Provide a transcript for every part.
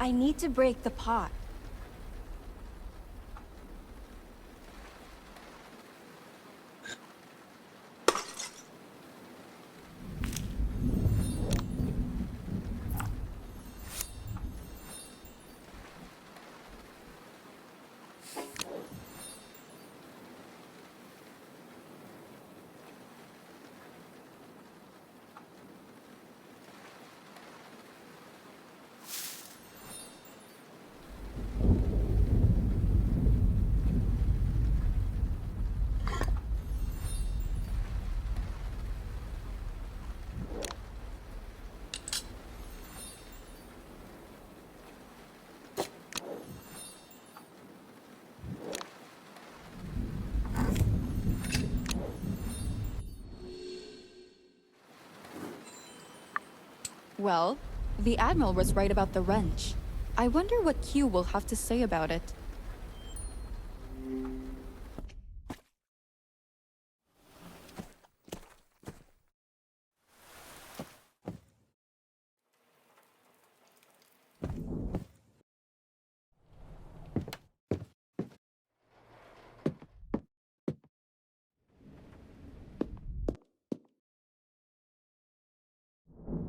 I need to break the pot. Well, the Admiral was right about the wrench. I wonder what Q will have to say about it.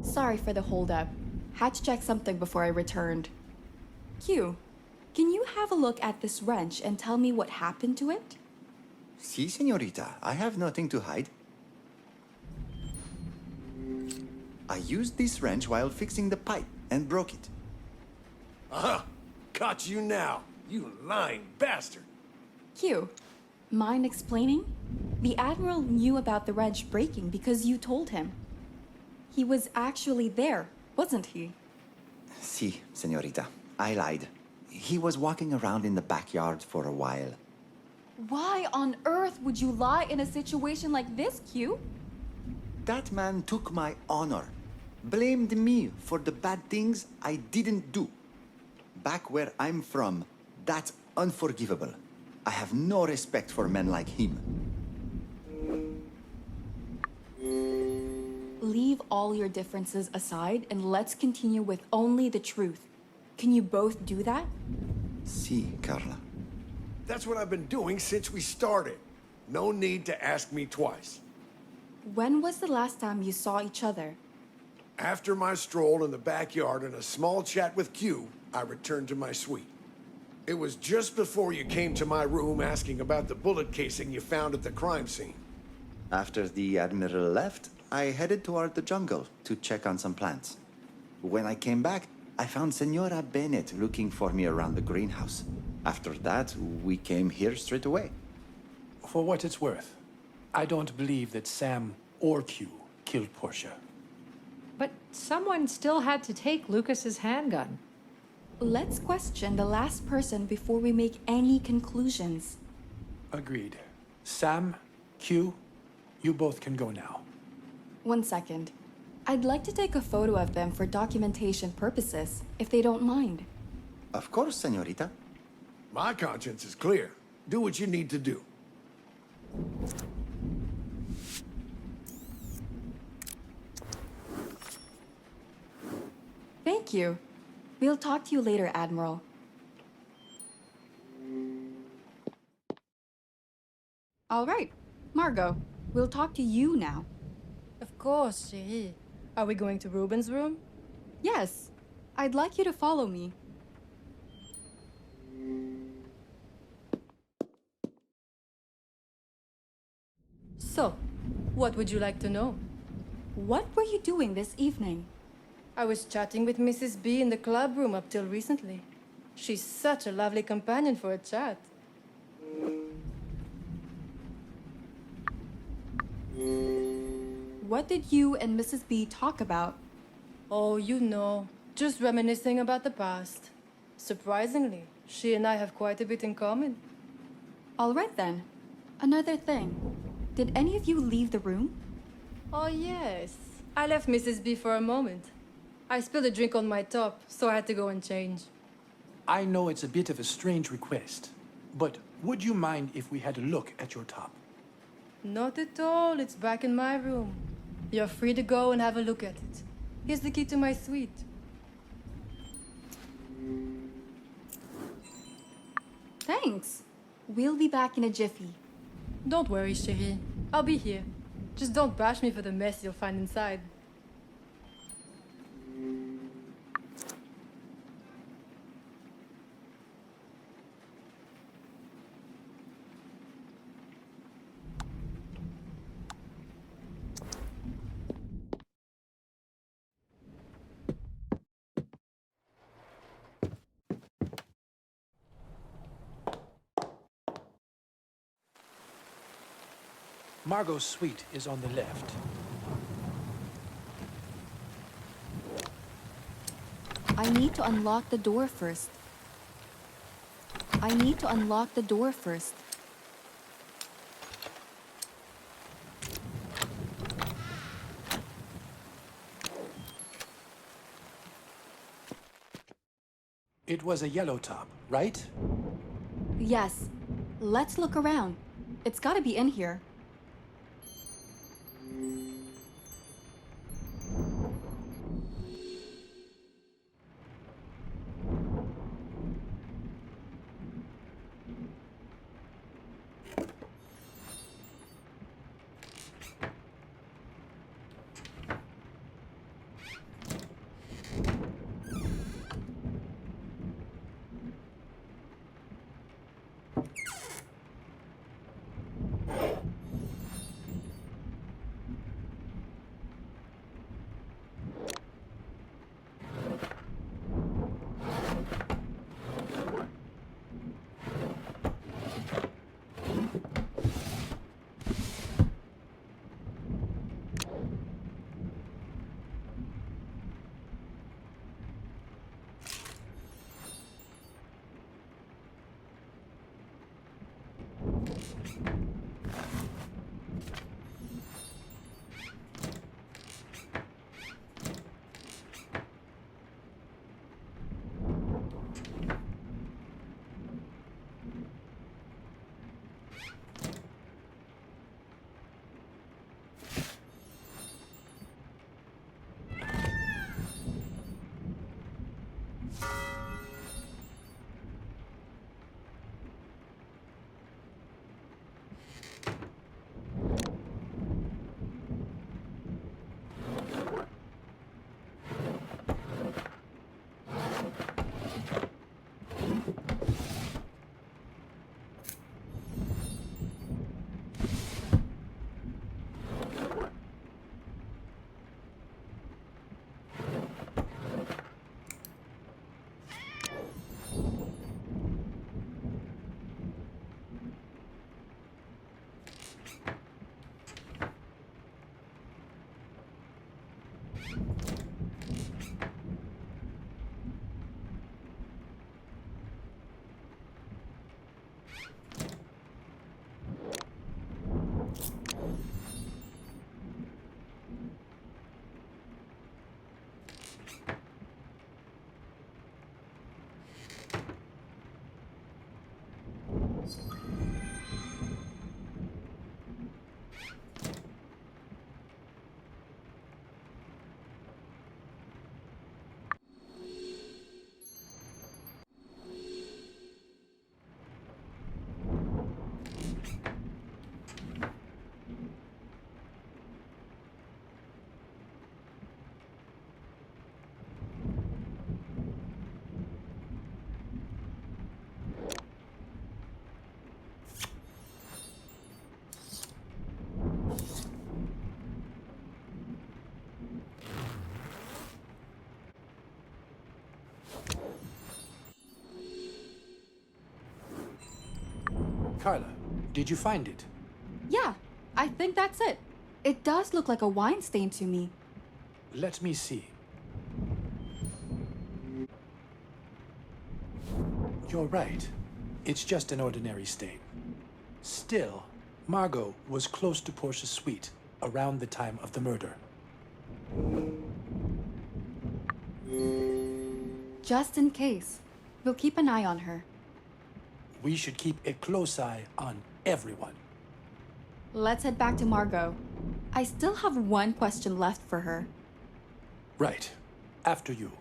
Sorry for the holdup. Had to check something before I returned. Q, can you have a look at this wrench and tell me what happened to it? Si, señorita. I have nothing to hide. I used this wrench while fixing the pipe and broke it. Aha! Caught you now, you lying bastard! Q, mind explaining? The Admiral knew about the wrench breaking because you told him. He was actually there, wasn't he? Si, señorita. I lied. He was walking around in the backyard for a while. Why on earth would you lie in a situation like this, Q? That man took my honor, blamed me for the bad things I didn't do. Back where I'm from, that's unforgivable. I have no respect for men like him. Leave all your differences aside and let's continue with only the truth. Can you both do that? Si, Carla. That's what I've been doing since we started. No need to ask me twice. When was the last time you saw each other? After my stroll in the backyard and a small chat with Q, I returned to my suite. It was just before you came to my room asking about the bullet casing you found at the crime scene. After the Admiral left, I headed toward the jungle to check on some plants. When I came back, I found Senora Bennett looking for me around the greenhouse. After that, we came here straight away. For what it's worth, I don't believe that Sam or Q killed Portia. But someone still had to take Lucas's handgun. Let's question the last person before we make any conclusions. Agreed. Sam, Q, you both can go now. 1 second. I'd like to take a photo of them for documentation purposes, if they don't mind. Of course, señorita. My conscience is clear. Do what you need to do. Thank you. We'll talk to you later, Admiral. All right, Margot, we'll talk to you now. Of course, chérie. Are we going to Ruben's room? Yes, I'd like you to follow me. So, what would you like to know? What were you doing this evening? I was chatting with Mrs. B in the club room up till recently. She's such a lovely companion for a chat. What did you and Mrs. B talk about? Oh, you know, just reminiscing about the past. Surprisingly, she and I have quite a bit in common. All right then. Another thing. Did any of you leave the room? Oh, yes. I left Mrs. B for a moment. I spilled a drink on my top, so I had to go and change. I know it's a bit of a strange request, but would you mind if we had a look at your top? Not at all. It's back in my room. You're free to go and have a look at it. Here's the key to my suite. Thanks. We'll be back in a jiffy. Don't worry, chérie. I'll be here. Just don't bash me for the mess you'll find inside. Margot's suite is on the left. I need to unlock the door first. I need to unlock the door first. It was a yellow top, right? Yes. Let's look around. It's gotta be in here. Carla, did you find it? Yeah, I think that's it. It does look like a wine stain to me. Let me see. You're right. It's just an ordinary stain. Still, Margot was close to Portia's suite around the time of the murder. Just in case. We'll keep an eye on her. We should keep a close eye on everyone. Let's head back to Margot. I still have one question left for her. Right. After you.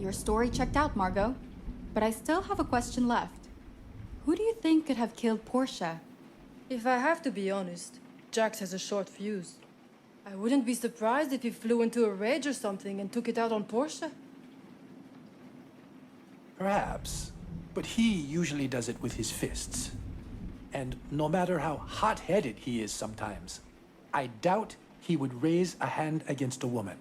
Your story checked out, Margot. But I still have a question left. Who do you think could have killed Portia? If I have to be honest, Jax has a short fuse. I wouldn't be surprised if he flew into a rage or something and took it out on Portia. Perhaps, but he usually does it with his fists. And no matter how hot-headed he is sometimes, I doubt he would raise a hand against a woman.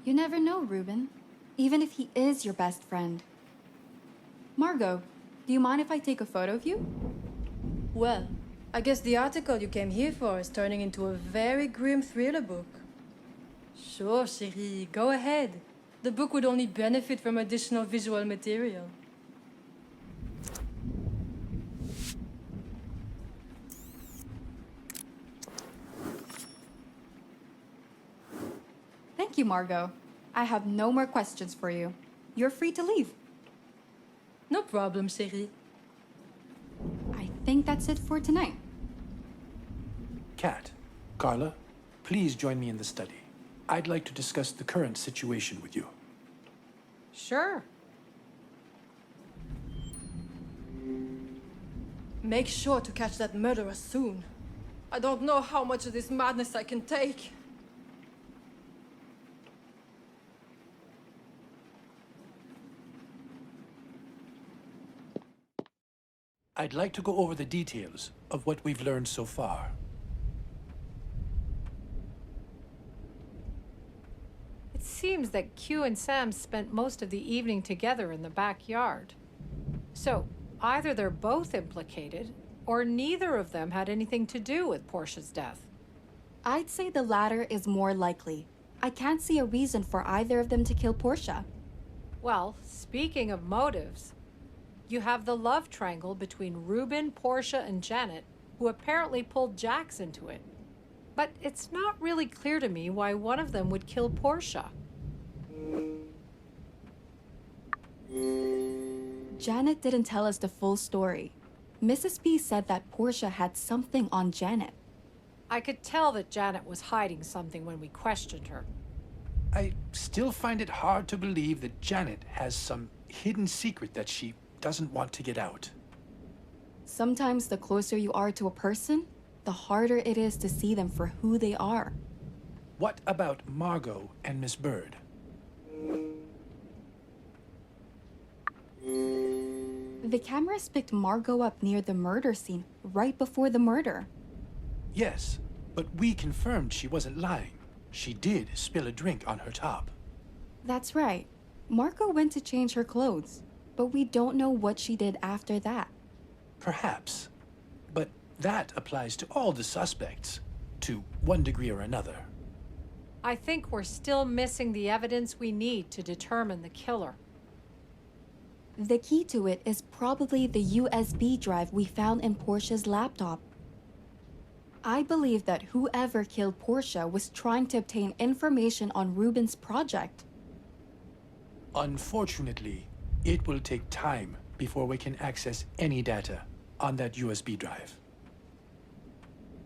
You never know, Ruben. Even if he is your best friend. Margot, do you mind if I take a photo of you? Well, I guess the article you came here for is turning into a very grim thriller book. Sure, chérie, go ahead. The book would only benefit from additional visual material. Thank you, Margot. I have no more questions for you. You're free to leave. No problem, chérie. I think that's it for tonight. Kat, Carla, please join me in the study. I'd like to discuss the current situation with you. Sure. Make sure to catch that murderer soon. I don't know how much of this madness I can take. I'd like to go over the details of what we've learned so far. It seems that Q and Sam spent most of the evening together in the backyard. So, either they're both implicated, or neither of them had anything to do with Portia's death. I'd say the latter is more likely. I can't see a reason for either of them to kill Portia. Well, speaking of motives, you have the love triangle between Ruben, Portia, and Janet, who apparently pulled Jax into it. But it's not really clear to me why one of them would kill Portia. Janet didn't tell us the full story. Mrs. B said that Portia had something on Janet. I could tell that Janet was hiding something when we questioned her. I still find it hard to believe that Janet has some hidden secret that she doesn't want to get out. Sometimes the closer you are to a person, the harder it is to see them for who they are. What about Margot and Miss Bird? The cameras picked Margot up near the murder scene, right before the murder. Yes, but we confirmed she wasn't lying. She did spill a drink on her top. That's right. Margot went to change her clothes, but we don't know what she did after that. Perhaps. But that applies to all the suspects, to one degree or another. I think we're still missing the evidence we need to determine the killer. The key to it is probably the USB drive we found in Portia's laptop. I believe that whoever killed Portia was trying to obtain information on Ruben's project. Unfortunately, it will take time before we can access any data on that USB drive.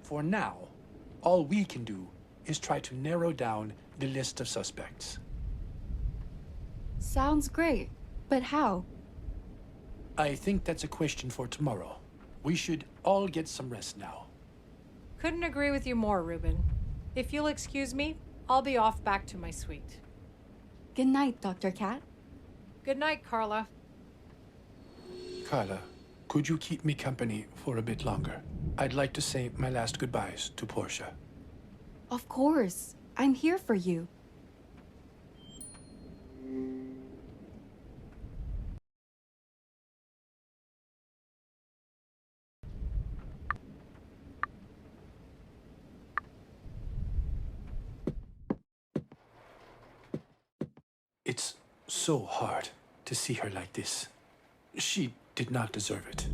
For now, all we can do is try to narrow down the list of suspects. Sounds great, but how? I think that's a question for tomorrow. We should all get some rest now. Couldn't agree with you more, Ruben. If you'll excuse me, I'll be off back to my suite. Good night, Dr. Cat. Good night, Carla. Carla, could you keep me company for a bit longer? I'd like to say my last goodbyes to Portia. Of course. I'm here for you. It's so hard to see her like this. She did not deserve it.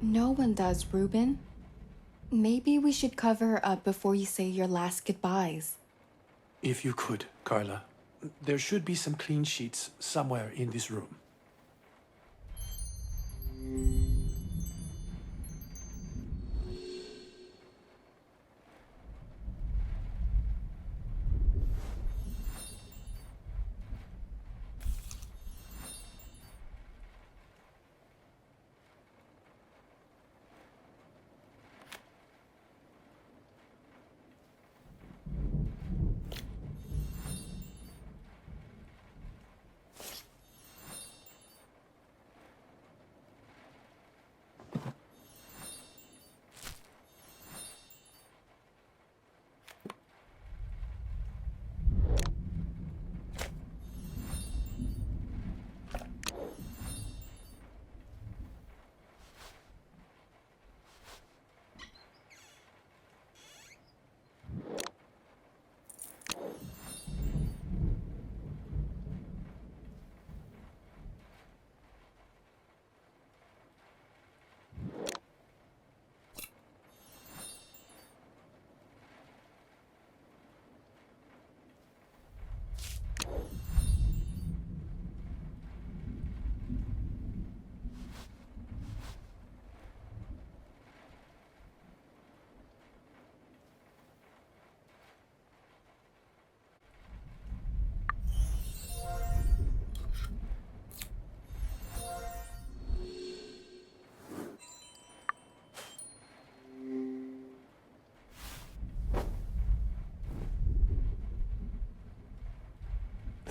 No one does, Ruben. Maybe we should cover her up before you say your last goodbyes. If you could, Carla. There should be some clean sheets somewhere in this room.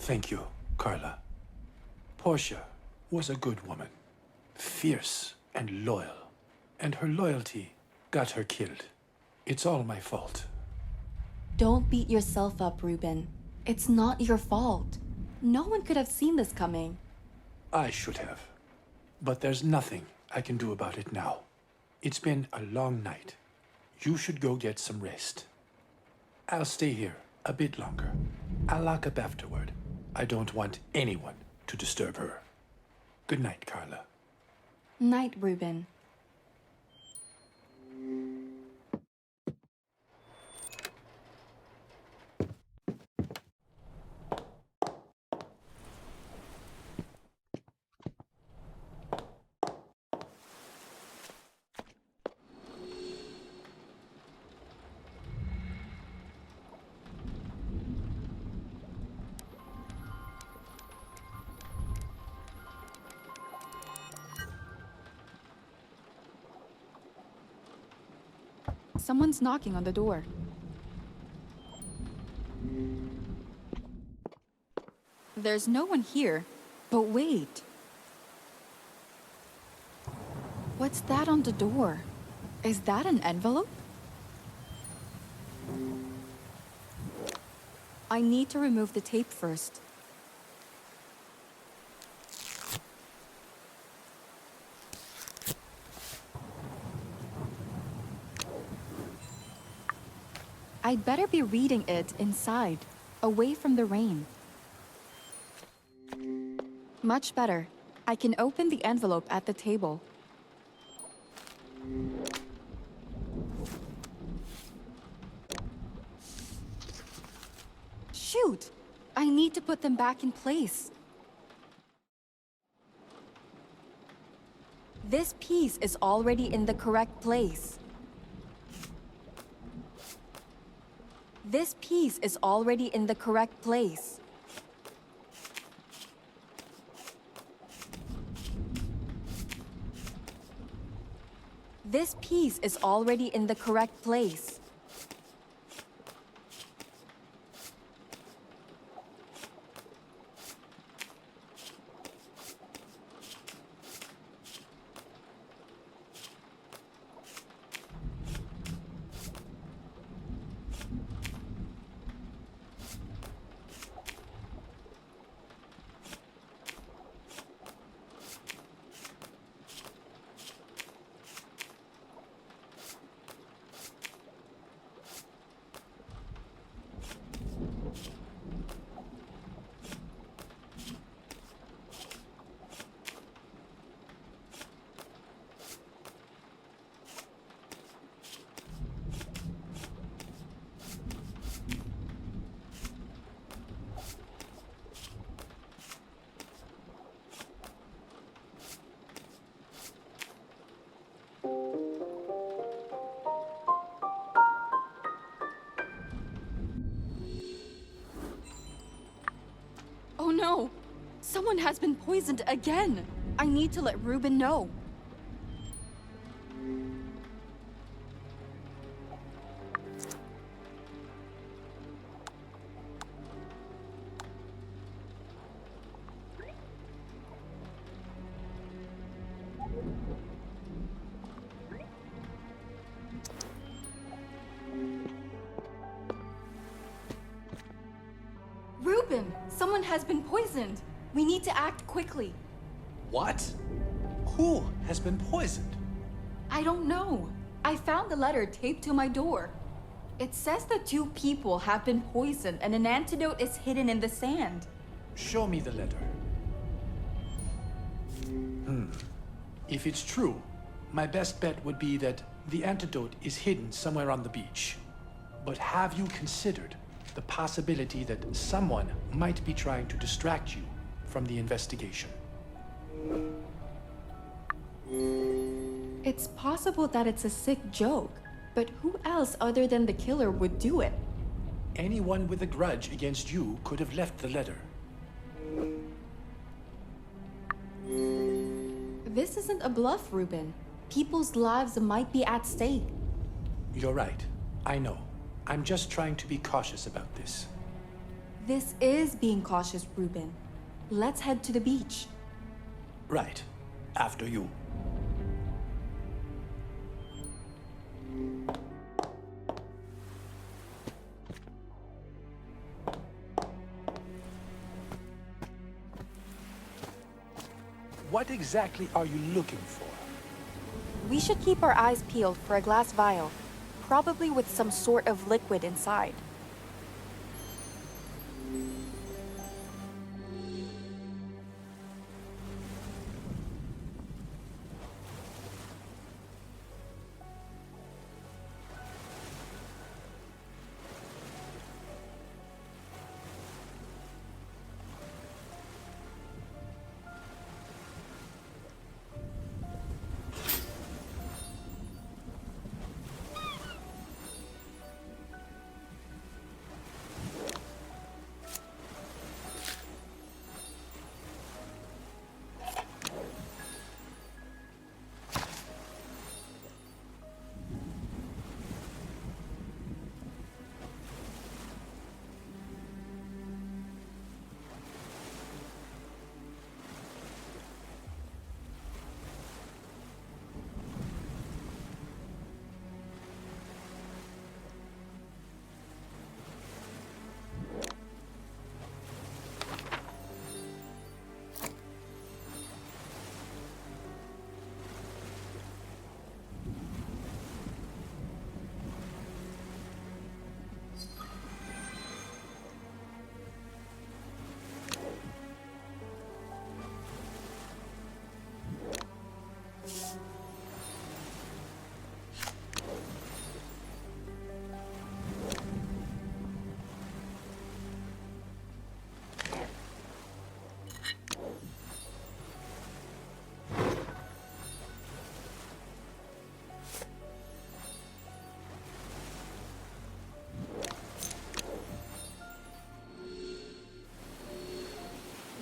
Thank you, Carla. Portia was a good woman, fierce and loyal, and her loyalty got her killed. It's all my fault. Don't beat yourself up, Ruben. It's not your fault. No one could have seen this coming. I should have. But there's nothing I can do about it now. It's been a long night. You should go get some rest. I'll stay here a bit longer. I'll lock up afterward. I don't want anyone to disturb her. Good night, Carla. Night, Ruben. Someone's knocking on the door. There's no one here. But wait. What's that on the door? Is that an envelope? I need to remove the tape first. I'd better be reading it inside, away from the rain. Much better. I can open the envelope at the table. Shoot! I need to put them back in place. This piece is already in the correct place. This piece is already in the correct place. This piece is already in the correct place. Oh no! Someone has been poisoned again! I need to let Ruben know. Ruben! Someone has been poisoned! We need to act quickly. What? Who has been poisoned? I don't know. I found the letter taped to my door. It says that 2 people have been poisoned and an antidote is hidden in the sand. Show me the letter. If it's true, my best bet would be that the antidote is hidden somewhere on the beach. But have you considered the possibility that someone might be trying to distract you from the investigation? It's possible that it's a sick joke, but who else other than the killer would do it? Anyone with a grudge against you could have left the letter. This isn't a bluff, Ruben. People's lives might be at stake. You're right. I know. I'm just trying to be cautious about this. This is being cautious, Ruben. Let's head to the beach. Right. After you. What exactly are you looking for? We should keep our eyes peeled for a glass vial, probably with some sort of liquid inside.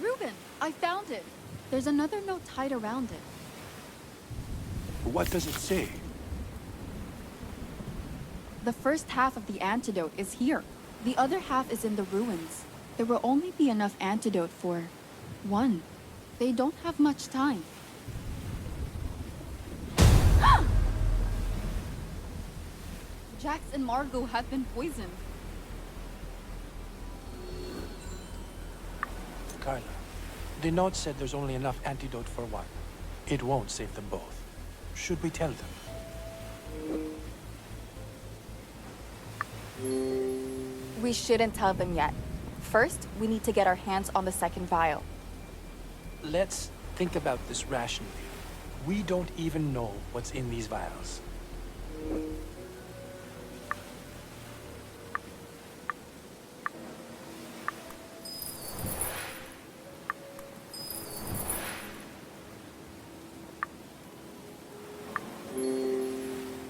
Ruben, I found it. There's another note tied around it. What does it say? The first half of the antidote is here. The other half is in the ruins. There will only be enough antidote for one. They don't have much time. Jax and Margot have been poisoned. Carla, the note said there's only enough antidote for one. It won't save them both. Should we tell them? We shouldn't tell them yet. First, we need to get our hands on the second vial. Let's think about this rationally. We don't even know what's in these vials.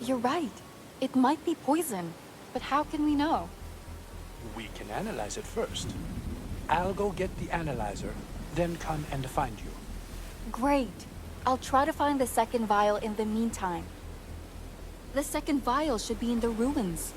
You're right. It might be poison. But how can we know? We can analyze it first. I'll go get the analyzer, then come and find you. Great. I'll try to find the second vial in the meantime. The second vial should be in the ruins.